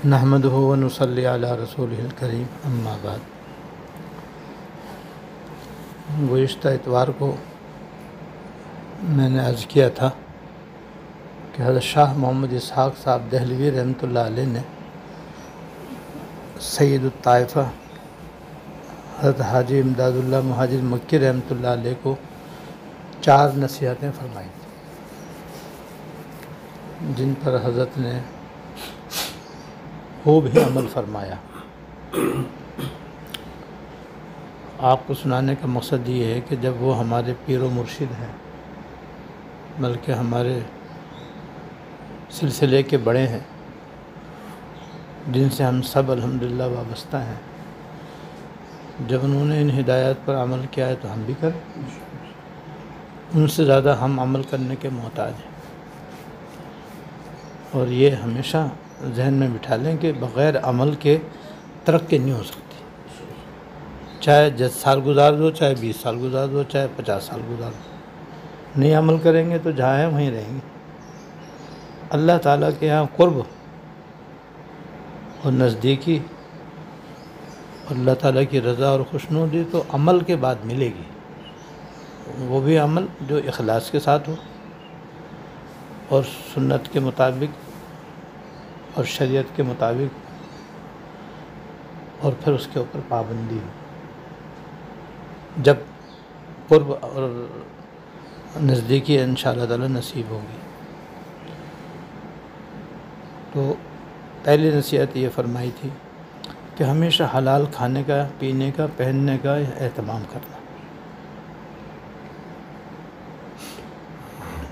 نحمدہ و نصلی علی رسولہ الکریم، اما بعد۔ گزشتہ اتوار کو میں نے عرض کیا تھا کہ حضرت شاہ محمد اسحاق صاحب دہلوی رحمۃ اللہ علیہ نے سید الطائفہ حضرت حاجی امداد اللہ مہاجر مکی رحمۃ اللہ علیہ کو 4 نصیحتیں فرمائی تھیں، جن پر حضرت نے خوب ہی عمل فرمایا۔ آپ کو سنانے کا مقصد یہ ہے کہ جب وہ ہمارے پیر و مرشد ہیں، بلکہ ہمارے سلسلے کے بڑے ہیں، جن سے ہم سب الحمدللہ وابستہ ہیں، جب انہوں نے ان ہدایات پر عمل کیا ہے تو ہم بھی کریں۔ ان سے زیادہ ہم عمل کرنے کے محتاج ہیں، اور یہ ہمیشہ ذہن میں بٹھا لیں کہ بغیر عمل کے ترقی نہیں ہو سکتی۔ چاہے 10 سال گزار دو، چاہے 20 سال گزار دو، چاہے 50 سال گزار دو، نہیں عمل کریں گے تو جہاں ہیں وہیں رہیں گے۔ اللہ تعالیٰ کے یہاں قرب اور نزدیکی اور اللہ تعالیٰ کی رضا اور خوشنودی تو عمل کے بعد ملے گی، وہ بھی عمل جو اخلاص کے ساتھ ہو اور سنت کے مطابق اور شریعت کے مطابق، اور پھر اس کے اوپر پابندی ہو۔ جب قرب اور نزدیکی انشاءاللہ تعالی نصیب ہوگی۔ تو پہلی نصیحت یہ فرمائی تھی کہ ہمیشہ حلال کھانے کا، پینے کا، پہننے کا اہتمام کرنا۔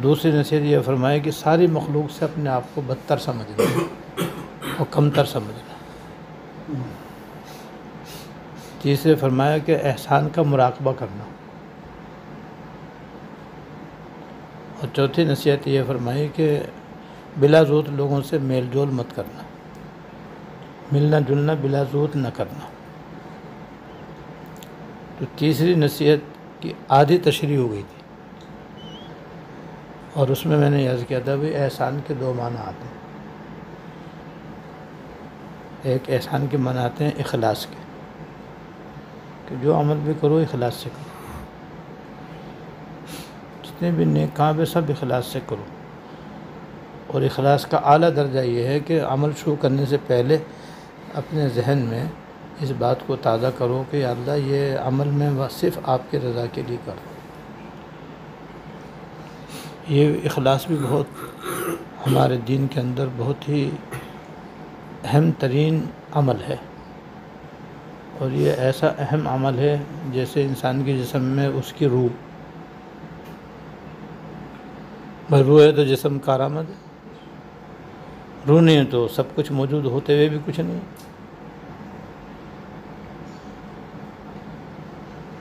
دوسری نصیحت یہ فرمائی کہ ساری مخلوق سے اپنے آپ کو بدتر سمجھنا اور کمتر سمجھنا۔ تیسرے فرمایا کہ احسان کا مراقبہ کرنا۔ اور چوتھی نصیحت یہ فرمائی کہ بلا ضرورت لوگوں سے میل جول مت کرنا، ملنا جلنا بلا ضرورت نہ کرنا۔ تو تیسری نصیحت کی آدھی تشریح ہو گئی تھی، اور اس میں نے عرض کیا تھا بھی احسان کے 2 معنی آتے ہیں۔ ایک احسان کے معنی آتے ہیں اخلاص کے، کہ جو عمل بھی کرو اخلاص سے کرو، جتنے بھی نیک کام ہے سب اخلاص سے کرو۔ اور اخلاص کا اعلیٰ درجہ یہ ہے کہ عمل شروع کرنے سے پہلے اپنے ذہن میں اس بات کو تازہ کرو کہ یا اللہ یہ عمل میں صرف آپ کی رضا کے لیے کروں۔ یہ اخلاص بھی بہت ہمارے دین کے اندر بہت ہی اہم ترین عمل ہے، اور یہ ایسا اہم عمل ہے جیسے انسان کے جسم میں اس کی روح ہے تو جسم کارآمد ہے، روح نہیں ہے تو سب کچھ موجود ہوتے ہوئے بھی کچھ نہیں۔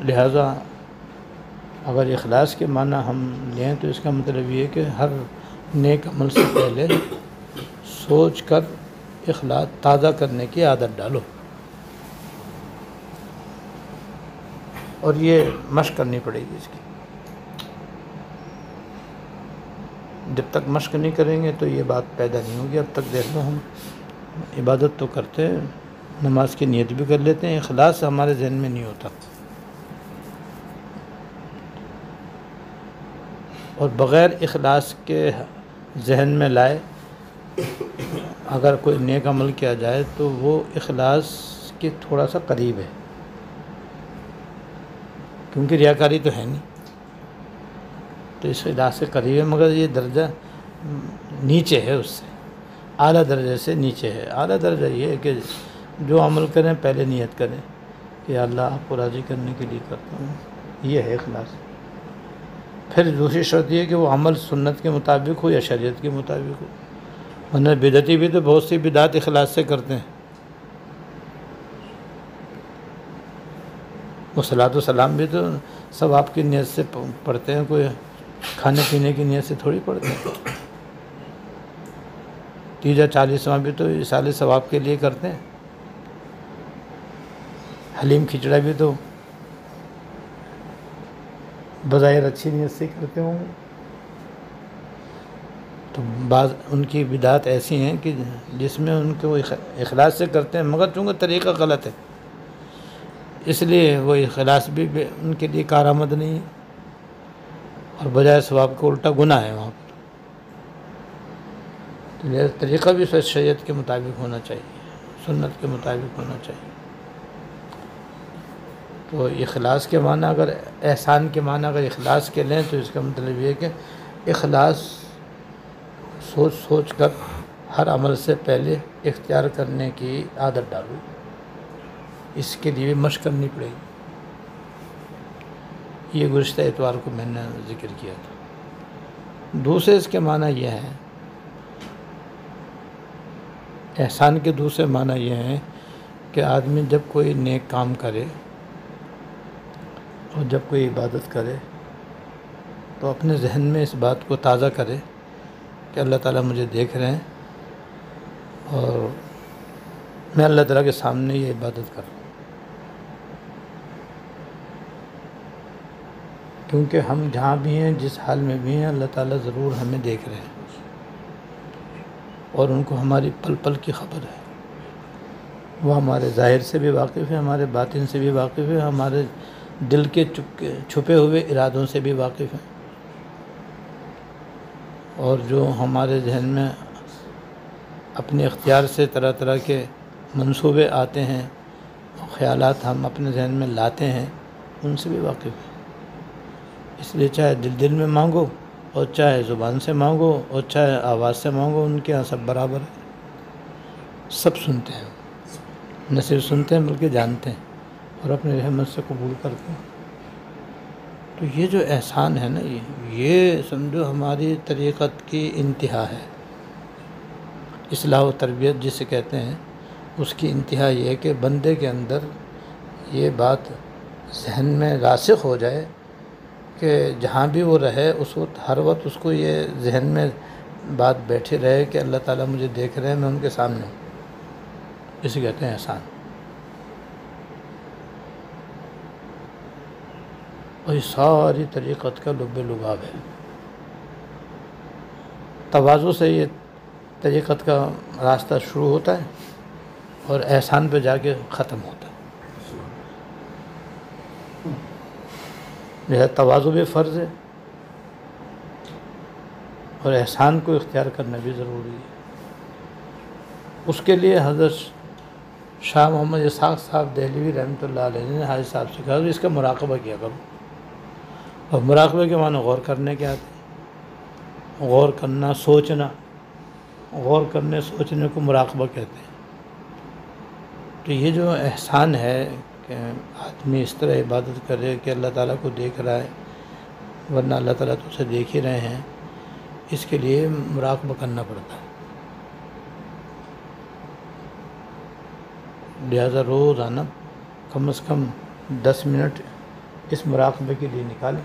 لہذا اگر اخلاص کے معنی ہم لیں تو اس کا مطلب یہ ہے کہ ہر نیک عمل سے پہلے سوچ کر اخلاص تازہ کرنے کی عادت ڈالو، اور یہ مشق کرنی پڑے گی اس کی۔ جب تک مشق نہیں کریں گے تو یہ بات پیدا نہیں ہوگی۔ اب تک دیکھ لو ہم عبادت تو کرتے ہیں، نماز کی نیت بھی کر لیتے ہیں، اخلاص ہمارے ذہن میں نہیں ہوتا، اور بغیر اخلاص کے ذہن میں لائے اگر کوئی نیک عمل کیا جائے تو وہ اخلاص کے تھوڑا سا قریب ہے، کیونکہ ریاکاری تو ہے نہیں، تو اس اخلاص سے قریب ہے، مگر یہ درجہ نیچے ہے، اس سے اعلیٰ درجے سے نیچے ہے۔ اعلیٰ درجہ یہ ہے کہ جو عمل کریں پہلے نیت کریں کہ اللہ آپ کو راضی کرنے کے لیے کرتا ہوں، یہ ہے اخلاص۔ پھر دوسری شرط یہ ہے کہ وہ عمل سنت کے مطابق ہو یا شریعت کے مطابق ہو، ورنہ بدعتی بھی تو بہت سی بدعت اخلاص سے کرتے ہیں۔ وہ صلاۃ و سلام بھی تو سب آپ کی نیت سے پڑھتے ہیں، کوئی کھانے پینے کی نیت سے تھوڑی پڑھتے ہیں۔ تیجا 40واں بھی تو اصال ثواب کے لیے کرتے ہیں۔ حلیم کھچڑا بھی تو بظاہر اچھی نیت سے کرتے ہوں گے، تو بعض ان کی بدعات ایسی ہیں کہ جس میں ان کو اخلاص سے کرتے ہیں، مگر چونکہ طریقہ غلط ہے اس لیے وہ اخلاص بھی ان کے لیے کارآمد نہیں ہے، اور بجائے ثواب کو الٹا گناہ ہے وہاں پر۔ تو لہذا طریقہ بھی شریعت کے مطابق ہونا چاہیے، سنت کے مطابق ہونا چاہیے۔ تو اخلاص کے معنی اگر احسان کے معنی اگر اخلاص کے لیں تو اس کا مطلب یہ ہے کہ اخلاص سوچ سوچ کر ہر عمل سے پہلے اختیار کرنے کی عادت ڈالو، اس کے لیے مشق کرنی پڑے گی۔ یہ گزشتہ اتوار کو میں نے ذکر کیا تھا۔ دوسرے اس کے معنی یہ ہے، احسان کے دوسرے معنی یہ ہیں کہ آدمی جب کوئی نیک کام کرے اور جب کوئی عبادت کرے تو اپنے ذہن میں اس بات کو تازہ کرے کہ اللہ تعالیٰ مجھے دیکھ رہے ہیں اور میں اللہ تعالیٰ کے سامنے یہ عبادت کروں، کیونکہ ہم جہاں بھی ہیں، جس حال میں بھی ہیں، اللہ تعالیٰ ضرور ہمیں دیکھ رہے ہیں اور ان کو ہماری پل پل کی خبر ہے۔ وہ ہمارے ظاہر سے بھی واقف ہے، ہمارے باطن سے بھی واقف ہے، ہمارے دل کے چھپے ہوئے ارادوں سے بھی واقف ہے، اور جو ہمارے ذہن میں اپنے اختیار سے طرح طرح کے منصوبے آتے ہیں، خیالات ہم اپنے ذہن میں لاتے ہیں، ان سے بھی واقف ہے۔ اس لیے چاہے دل میں مانگو اور چاہے زبان سے مانگو اور چاہے آواز سے مانگو، ان کے یہاں سب برابر ہے، سب سنتے ہیں، نہ صرف سنتے ہیں بلکہ جانتے ہیں اور اپنے رحمت سے قبول کرتے ہیں۔ تو یہ جو احسان ہے نا، یہ سمجھو ہماری طریقت کی انتہا ہے۔ اصلاح و تربیت جسے کہتے ہیں، اس کی انتہا یہ ہے کہ بندے کے اندر یہ بات ذہن میں راسخ ہو جائے کہ جہاں بھی وہ رہے اس وقت ہر وقت اس کو یہ ذہن میں بات بیٹھی رہے کہ اللہ تعالیٰ مجھے دیکھ رہے ہیں، میں ان کے سامنے ہوں۔ اسے کہتے ہیں احسان۔ اور یہ ساری طریقت کا لب لباب ہے۔ تواضع سے یہ طریقت کا راستہ شروع ہوتا ہے اور احسان پہ جا کے ختم ہوتا ہے۔ لہذا تواضع بھی فرض ہے اور احسان کو اختیار کرنا بھی ضروری ہے۔ اس کے لیے حضرت شاہ محمد اسحاق صاحب دہلوی رحمۃ اللہ علیہ نے حاجی صاحب سے کہا کہ اس کا مراقبہ کیا کرو، اور مراقبے کے معنی غور کرنے کے آتے ہیں، غور کرنا، سوچنا، غور کرنے سوچنے کو مراقبہ کہتے ہیں۔ تو یہ جو احسان ہے کہ آدمی اس طرح عبادت کرے کہ اللہ تعالیٰ کو دیکھ رہا ہے، ورنہ اللہ تعالیٰ تو اسے دیکھ ہی رہے ہیں، اس کے لیے مراقبہ کرنا پڑتا ہے۔ لہذا روزانہ کم از کم 10 منٹ اس مراقبے کے لیے نکالیں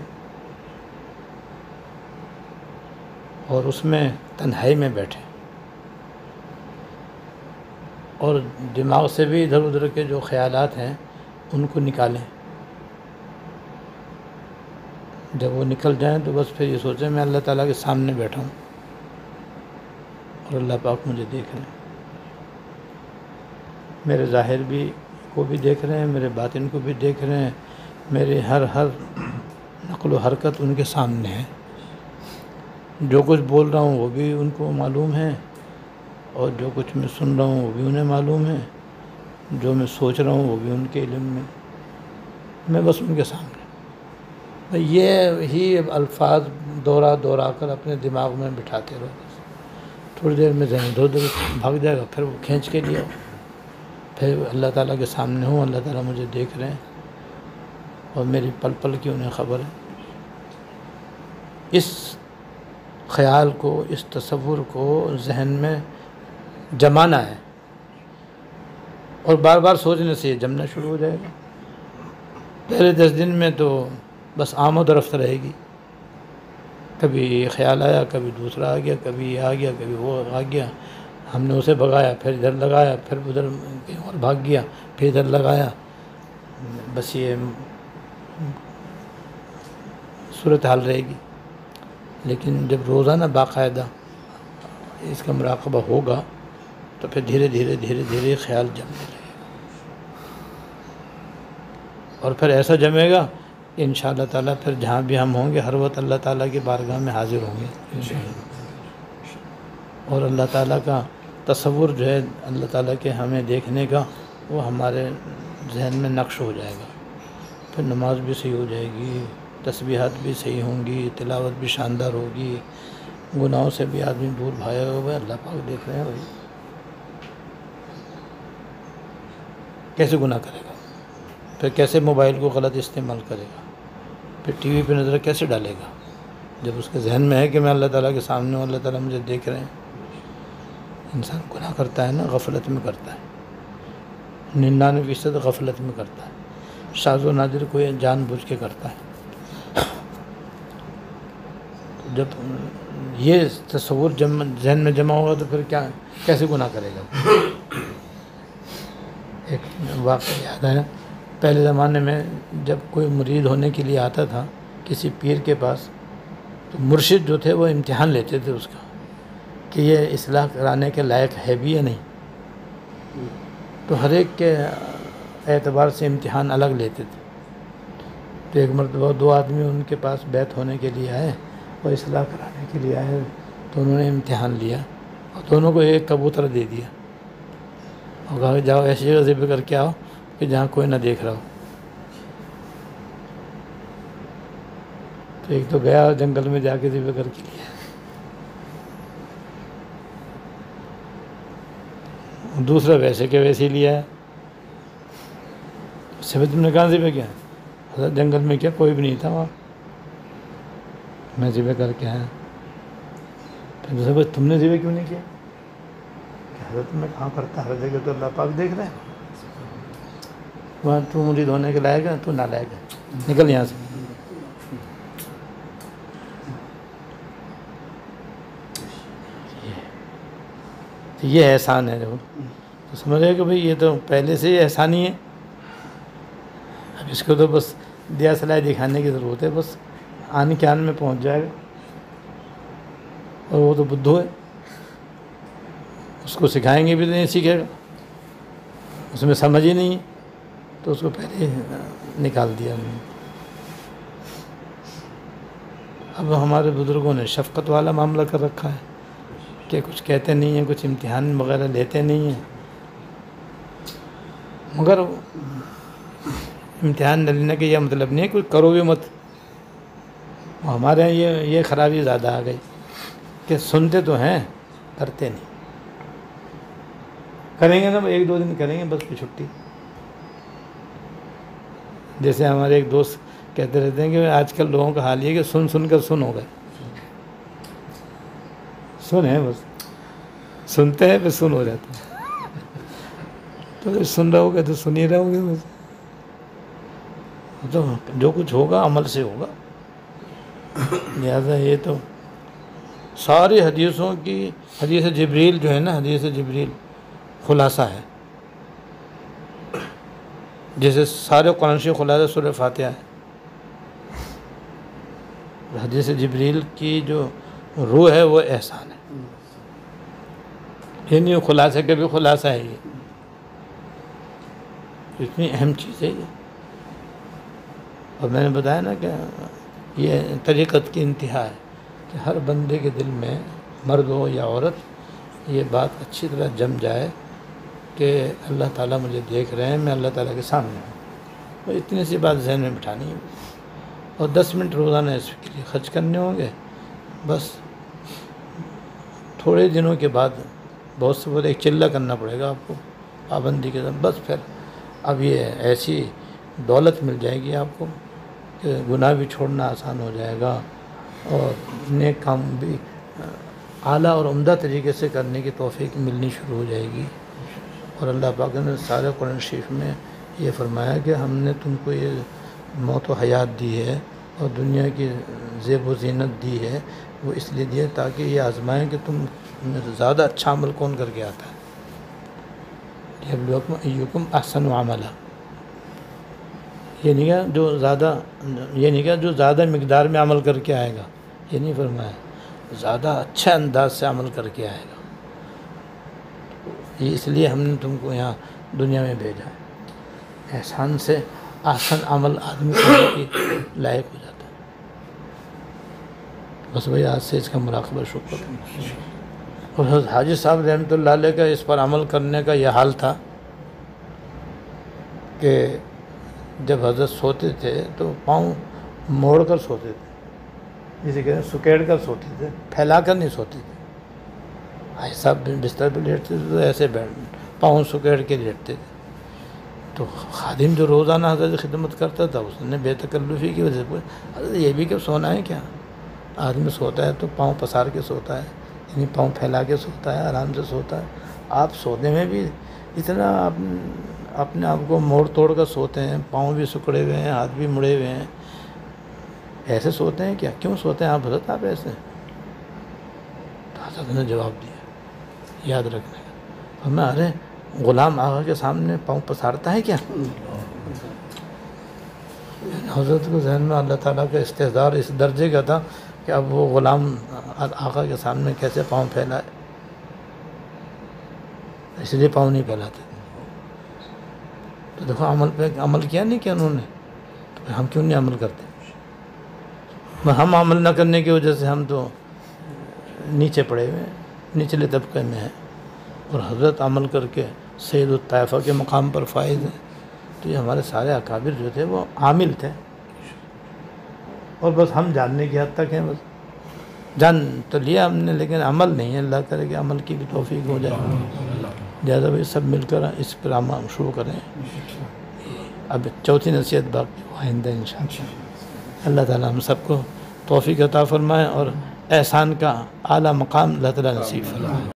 اور اس میں تنہائی میں بیٹھیں اور دماغ سے بھی ادھر ادھر کے جو خیالات ہیں ان کو نکالیں۔ جب وہ نکل جائیں تو بس پھر یہ سوچیں میں اللہ تعالیٰ کے سامنے بیٹھا ہوں اور اللہ پاک مجھے دیکھ رہے ہیں، میرے ظاہر بھی کو بھی دیکھ رہے ہیں، میرے باطن کو بھی دیکھ رہے ہیں، میرے ہر نقل و حرکت ان کے سامنے ہے، جو کچھ بول رہا ہوں وہ بھی ان کو معلوم ہے اور جو کچھ میں سن رہا ہوں وہ بھی انہیں معلوم ہے، جو میں سوچ رہا ہوں وہ بھی ان کے علم میں بس ان کے سامنے۔ یہ ہی الفاظ دورا کر اپنے دماغ میں بٹھاتے رہو، تھوڑی دیر میں ذہن ادھر ادھر بھاگ جائے گا، پھر وہ کھینچ کے لیا، پھر اللہ تعالیٰ کے سامنے ہوں، اللہ تعالیٰ مجھے دیکھ رہے ہیں اور میری پل پل کی انہیں خبر ہے۔ اس خیال کو، اس تصور کو ذہن میں جمانا ہے اور بار بار سوچنے سے یہ جمنا شروع ہو جائے گا۔ پہلے 10 دن میں تو بس آمد و رفت رہے گی، کبھی یہ خیال آیا، کبھی دوسرا آ گیا، کبھی یہ آ گیا، کبھی وہ آ گیا، ہم نے اسے بھگایا، پھر ادھر لگایا، پھر ادھر کہیں اور بھاگ گیا، پھر ادھر لگایا، بس یہ صورتحال رہے گی۔ لیکن جب روزانہ باقاعدہ اس کا مراقبہ ہوگا تو پھر دھیرے دھیرے خیال جمنے لگے گا، اور پھر ایسا جمے گا کہ انشاءاللہ تعالیٰ پھر جہاں بھی ہم ہوں گے ہر وقت اللہ تعالیٰ کی بارگاہ میں حاضر ہوں گے، اور اللہ تعالیٰ کا تصور جو ہے اللہ تعالیٰ کے ہمیں دیکھنے کا وہ ہمارے ذہن میں نقش ہو جائے گا، پھر نماز بھی صحیح ہو جائے گی، تسبیحات بھی صحیح ہوں گی، تلاوت بھی شاندار ہوگی، گناہوں سے بھی آدمی دور بھاگا ہوا ہے۔ اللہ پاک دیکھ رہے ہیں بھائی کیسے گناہ کرے گا، پھر کیسے موبائل کو غلط استعمال کرے گا، پھر ٹی وی پہ نظر کیسے ڈالے گا، جب اس کے ذہن میں ہے کہ میں اللہ تعالیٰ کے سامنے ہوں، اللہ تعالیٰ مجھے دیکھ رہے ہیں۔ انسان گناہ کرتا ہے نا، غفلت میں کرتا ہے، 99% غفلت میں کرتا ہے، شاذ و نادر کوئی جان بوجھ کے کرتا ہے۔ جب یہ تصور ذہن میں جمع ہوگا تو پھر کیسے گناہ کرے گا۔ ایک واقعہ یاد ہے، پہلے زمانے میں جب کوئی مرید ہونے کے لیے آتا تھا کسی پیر کے پاس، تو مرشد جو تھے وہ امتحان لیتے تھے اس کا کہ یہ اصلاح کرانے کے لائق ہے بھی یا نہیں، تو ہر ایک کے اعتبار سے امتحان الگ لیتے تھے۔ تو ایک مرتبہ 2 آدمی ان کے پاس بیعت ہونے کے لیے آئے اور اصلاح کرانے کے لیے آئے، تو انہوں نے امتحان لیا اور دونوں کو ایک کبوتر دے دیا اور کہا کہ جاؤ ایسی جگہ ذبح کر کے آؤ کہ جہاں کوئی نہ دیکھ رہا ہو۔ تو ایک تو گیا جنگل میں جا کے ذبح کر کے لیا، دوسرا ویسے کہ ویسے ہی لیا ہے۔ اس سے تم نے کہاں ذبح کیا؟ حضرت جنگل میں کیا کوئی بھی نہیں تھا وہاں، میں ذبح کر کے آیا۔ پھر دوسرا بات تم نے ذبح کیوں نہیں کیا؟ کہ حضرت میں کہاں کرتا، ہر جگہ تو اللہ پاک دیکھ رہے ہیں، وہاں تو مرید ہونے کے لائق ہے، تو نالائق ہے، نکل یہاں سے۔ یہ احسان ہے، جو تو سمجھ رہے کہ بھئی یہ تو پہلے سے ہی احسانی ہے، اب اس کو تو بس دیا سلائی دکھانے کی ضرورت ہے، بس آن کے آن میں پہنچ جائے گا۔ اور وہ تو بدھو ہے، اس کو سکھائیں گے بھی نہیں سیکھے گا، اس میں سمجھ ہی نہیں ہے، تو اس کو پہلے نکال دیا ہم نے۔ اب ہمارے بزرگوں نے شفقت والا معاملہ کر رکھا ہے کہ کچھ کہتے نہیں ہیں، کچھ امتحان وغیرہ لیتے نہیں ہیں، مگر امتحان نہ لینے کا یہ مطلب نہیں ہے کوئی کرو بھی مت۔ ہمارے یہاں یہ خرابی زیادہ آ گئی کہ سنتے تو ہیں کرتے نہیں، کریں گے نا 1-2 دن کریں گے بس پھر چھٹی۔ جیسے ہمارے ایک دوست کہتے رہتے ہیں کہ آج کل لوگوں کا حال یہ کہ سن سن کر سن ہو گئے، سن ہے بس، سنتے ہیں پھر سن ہو جاتے ہیں، تو سن رہو گے تو سن ہی رہو گے بس، تو جو کچھ ہوگا عمل سے ہوگا۔ لہٰذا یہ تو ساری حدیثوں کی، حدیث جبریل جو ہے نا، حدیث جبریل خلاصہ ہے، جیسے سارے قرآن شریف خلاصہ سورہ فاتحہ ہے۔ حدیث جبریل کی جو روح ہے وہ احسان ہے، یہ نہیں خلاصہ کے بھی خلاصہ ہے، یہ اتنی اہم چیز ہے یہ۔ اور میں نے بتایا نا کہ یہ طریقت کی انتہا ہے کہ ہر بندے کے دل میں، مرد ہو یا عورت، یہ بات اچھی طرح جم جائے کہ اللہ تعالیٰ مجھے دیکھ رہے ہیں، میں اللہ تعالیٰ کے سامنے ہوں، اور اتنی سی بات ذہن میں بٹھانی ہے، اور 10 منٹ روزانہ اس کے لیے خرچ کرنے ہوں گے۔ بس تھوڑے دنوں کے بعد بہت سے بہت ایک چلہ کرنا پڑے گا آپ کو پابندی کے ساتھ، بس پھر اب یہ ایسی دولت مل جائے گی آپ کو کہ گناہ بھی چھوڑنا آسان ہو جائے گا، اور نیک کام بھی اعلیٰ اور عمدہ طریقے سے کرنے کی توفیق ملنی شروع ہو جائے گی۔ اور اللہ پاک نے سارے قرآن شریف میں یہ فرمایا کہ ہم نے تم کو یہ موت و حیات دی ہے اور دنیا کی زیب و زینت دی ہے، وہ اس لیے دی ہے تاکہ یہ آزمائیں کہ تم میں زیادہ اچھا عمل کون کر کے آتا ہے، لیبلوکم ایکم احسن عملا۔ یہ نہیں کہا جو زیادہ مقدار میں عمل کر کے آئے گا، یہ نہیں فرمایا، زیادہ اچھے انداز سے عمل کر کے آئے گا. یہ اس لیے ہم نے تم کو یہاں دنیا میں بھیجا ہے. احسان سے احسن عمل آدمی کرنے کی لائق ہو جاتا ہے. بس بھائی آج سے اس کا مراقبہ شروع کریں. اور حضرت حاجی صاحب رحمۃ اللہ علیہ کا اس پر عمل کرنے کا یہ حال تھا کہ جب حضرت سوتے تھے تو پاؤں موڑ کر سوتے تھے، جسے کہتے ہیں سکیڑ کر سوتے تھے، پھیلا کر نہیں سوتے تھے. حاجی صاحب بستر پہ لیٹتے تھے تو ایسے پاؤں سکیڑ کے لیٹتے تھے. تو خادم جو روزانہ حضرت خدمت کرتا تھا اس نے بے تکلفی کی وجہ سے حضرت یہ بھی کہ سونا ہے کیا؟ آدمی سوتا ہے تو پاؤں پسار کے سوتا ہے، یعنی پاؤں پھیلا کے سوتا ہے، آرام سے سوتا ہے. آپ سونے میں بھی اتنا اپنے آپ کو موڑ توڑ کر سوتے ہیں، پاؤں بھی سکڑے ہوئے ہیں، ہاتھ بھی مڑے ہوئے ہیں، ایسے سوتے ہیں کیا؟ کیوں سوتے ہیں آپ حضرت آپ ایسے؟ تو حضرت نے جواب دیا یاد رکھنے کا. ہمیں ارے غلام آقا کے سامنے پاؤں پسارتا ہے کیا؟ حضرت کو ذہن میں اللہ تعالیٰ کا استحضار اس درجے کا تھا کہ اب وہ غلام آقا کے سامنے کیسے پاؤں پھیلائے، اس لیے پاؤں نہیں پھیلاتے. تو دیکھو عمل پہ عمل کیا نہیں کیا انہوں نے، تو ہم کیوں نہیں عمل کرتے؟ ہم عمل نہ کرنے کی وجہ سے ہم تو نیچے پڑے ہوئے ہیں، نچلے طبقے میں ہیں، اور حضرت عمل کر کے سید الطائفہ کے مقام پر فائز ہیں. تو یہ ہمارے سارے اکابر جو تھے وہ عامل تھے، اور بس ہم جاننے کی حد تک ہیں. بس جان تو لیا ہم نے لیکن عمل نہیں ہے. اللہ کرے کہ عمل کی بھی توفیق ہو جائے. لہٰذا بھائی سب مل کر اس پر عمل شروع کریں. اب چوتھی نصیحت باقی آئندہ انشاءاللہ. اللہ تعالیٰ ہم سب کو توفیق عطا فرمائے اور احسان کا اعلیٰ مقام اللہ تعالیٰ نصیب فرمائے.